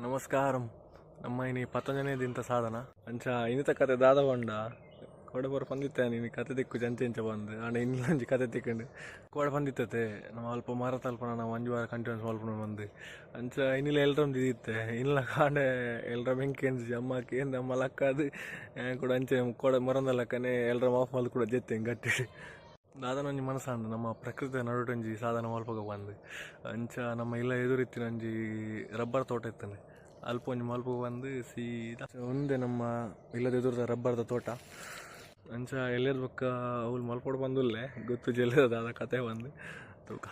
నమస్కారం ನಮ್ಮ ಇನಿ 11ನೇದಿಂತ ಸಾಧನ ಅಂಚ ಇನಿತ ಕತೆ ದಾದ ಬಂಡ ಕೋಡೆ ಬರ ಬಂದಿತ್ತೆ ನೀನು ಕತೆ ದಿಕ್ಕು ಜಂಚೆಂಚ ಬಂದು ಆಂಡ ಇನ್ನೊಂಜಿ ಕತೆ ತಿಕ್ಕೊಂಡು ಕೋಡೆ ಬಂದಿತ್ತತೆ ನಾವು ಅಲ್ಪ ಮರ ತಲ್ಪನ ನಾವು 5 ವಾರ ಕಂಟಿನ್ಯೂಸ್ ಮಲ್ಪನ ಬಂದು ಅಂಚ ಇನ್ನಿಲ್ಲ ಎಲ್ರಮ್ ದಿದಿತ್ತೆ ಇಲ್ಲ ಕಾಂಡೆ ಎಲ್ರ ಬೆಂಕಿ ಅಮ್ಮಕ್ಕೆ ಏನು ಅಮ್ಮ ಲಕ್ಕ ಅದು ಕೂಡ ಅಂಚೆ ಕೋಡೆ ಮರಂದ ಲಕ್ಕನೆ ಎಲ್ರ ಆಫ್ ಮಲ್ ಕೂಡ ಜೆತ್ತೆ ಗಟ್ಟಿ ದಾದನೊಂಜಿ ಮನಸ್ಸಾಂಡು ನಮ್ಮ ಪ್ರಕೃತಿಯ ನಡುಟೊಂಜಿ ಸಾಧನ ಮಲ್ಪಗ ಬಂದು ಅಂಚ ನಮ್ಮ ಇಲ್ಲ ಎದುರಿತ್ತಿನೊಂಜಿ ರಬ್ಬರ್ ತೋಟ ಇತ್ತಾನೆ ಅಲ್ಪ ಒಂಜಿ ಮಲ್ಪಗ ಬಂದು ಸೀದಾ ಒಂದೇ ನಮ್ಮ ಇಲ್ಲದ ಎದುರದ ರಬ್ಬರ್ದ ತೋಟ ಅಂಚ ಎಲ್ಲೇದ ಬೊಕ್ಕ ಅವ್ಲು ಮಲ್ಪೋಡು ಬಂದುಲ್ಲೆ ಗೊತ್ತು ಜೆಲ್ಲದ ಅದ ಕತೆ ಬಂದು ತೂಕ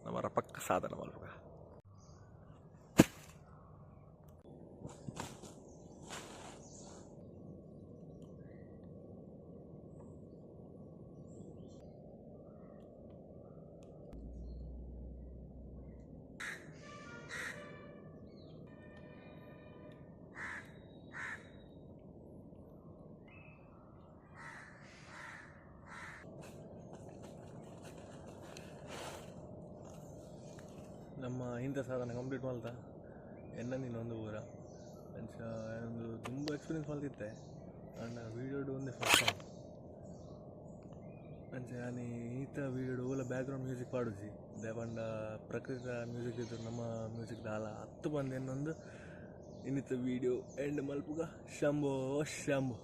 ನಮ್ಮ ಪಕ್ಕ ಸಾಧನ ಮಲ್ಪಗ ನಮ್ಮ ಇಂಥ ಸಾಧನ ಕಂಪ್ಲೀಟ್ ಮಾಡ್ತಾ ಎಣ್ಣಂದಿನ ಒಂದು ಊರ ಅಂಚ ಒಂದು ತುಂಬ ಎಕ್ಸ್ಪೀರಿಯನ್ಸ್ ಮಾಡ್ತಿದ್ದೆ ಅಂಡ್ ವೀಡಿಯೋಡು ಒಂದೇ ಫಸ್ಟ್ ಅಂಚ ನಾನು ಈತ ವೀಡಿಯೋಡು ಓಲ ಬ್ಯಾಕ್ಗ್ರೌಂಡ್ ಮ್ಯೂಸಿಕ್ ಪಾಡುಜಿ ದೇವಂಡ ಪ್ರಕೃತಿ ಮ್ಯೂಸಿಕ್ ಇದ್ದು ನಮ್ಮ ಮ್ಯೂಸಿಕ್ ದಾಲ 10 ಬಂದು ಇನ್ನೊಂದು ಇನ್ನಿತ ವೀಡಿಯೋ ಎಂಡ್ ಮಲ್ಪುಗ ಶಂಭೋ ಶಂಭೋ.